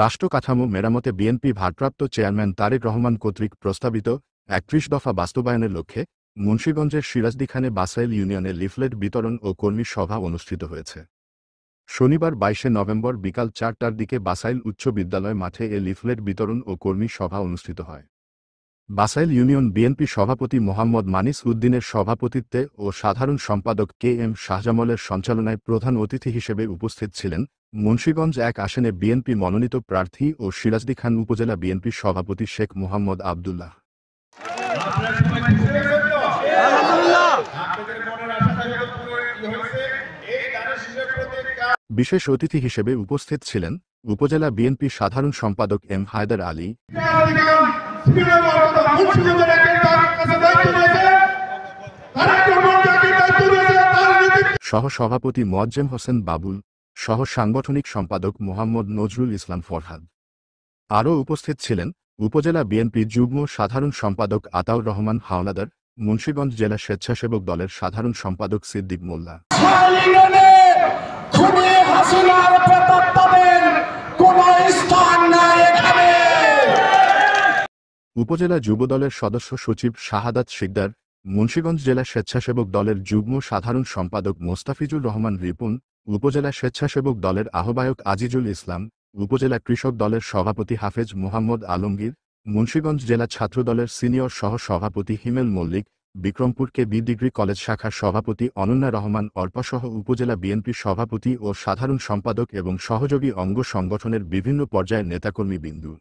রাষ্ট্র কাঠামো মেরামতে বিএনপি ভারপ্রাপ্ত চেয়ারম্যান তারেক রহমান কর্তৃক প্রস্তাবিত ৩১ দফা বাস্তবায়নের লক্ষ্যে মুন্সিগঞ্জের সিরাজদিখানে বাসাইল ইউনিয়নে লিফলেট বিতরণ ও কর্মী সভা অনুষ্ঠিত হয়েছে। শনিবার ২২ নভেম্বর বিকাল ৪টার দিকে বাসাইল উচ্চ বিদ্যালয় মাঠে এ লিফলেট বিতরণ ও কর্মী সভা অনুষ্ঠিত হয়। বাসাইল ইউনিয়ন বিএনপি সভাপতি মোহাম্মদ মানিস উদ্দিনের সভাপতিত্বে ও সাধারণ সম্পাদক কে এম শাহজামালের সঞ্চালনায় প্রধান অতিথি হিসেবে উপস্থিত ছিলেন মুন্সিগঞ্জ ১ আসনে বিএনপি মনোনীত প্রার্থী ও সিরাজদিখান উপজেলা বিএনপির সভাপতি শেখ মোহাম্মদ আবদুল্লাহ। বিশেষ অতিথি হিসেবে উপস্থিত ছিলেন উপজেলা বিএনপি সাধারণ সম্পাদক এম হায়দার আলী, সহ সভাপতি মোয়াজ্জেম হোসেন বাবুল, সহ সাংগঠনিক সম্পাদক মোহাম্মদ নজরুল ইসলাম ফরহাদ। আরও উপস্থিত ছিলেন উপজেলা বিএনপি যুগ্ম সাধারণ সম্পাদক আতাউর রহমান হাওলাদার, মুন্সিগঞ্জ জেলা স্বেচ্ছাসেবক দলের সাধারণ সম্পাদক সিদ্দিক মোল্লা। উপজেলা যুবদলের সদস্য সচিব শাহাদাত শিকদার, মুন্সিগঞ্জ জেলা স্বেচ্ছাসেবক দলের যুগ্ম সাধারণ সম্পাদক মোস্তাফিজুর রহমান রিপুন, উপজেলা স্বেচ্ছাসেবক দলের আহ্বায়ক আজিজুল ইসলাম, উপজেলা কৃষক দলের সভাপতি হাফেজ মোহাম্মদ আলমগীর, মুন্সিগঞ্জ জেলা ছাত্রদলের সিনিয়র সহ সভাপতি হিমেল Mallick, Bikrampur K B degree college শাখার সভাপতি অনন্যা রহমান অর্পাসহ উপজেলা বিএনপির সভাপতি ও সাধারণ সম্পাদক এবং সহযোগী অঙ্গ সংগঠনের বিভিন্ন পর্যায়ের নেতাকর্মী বিন্দু।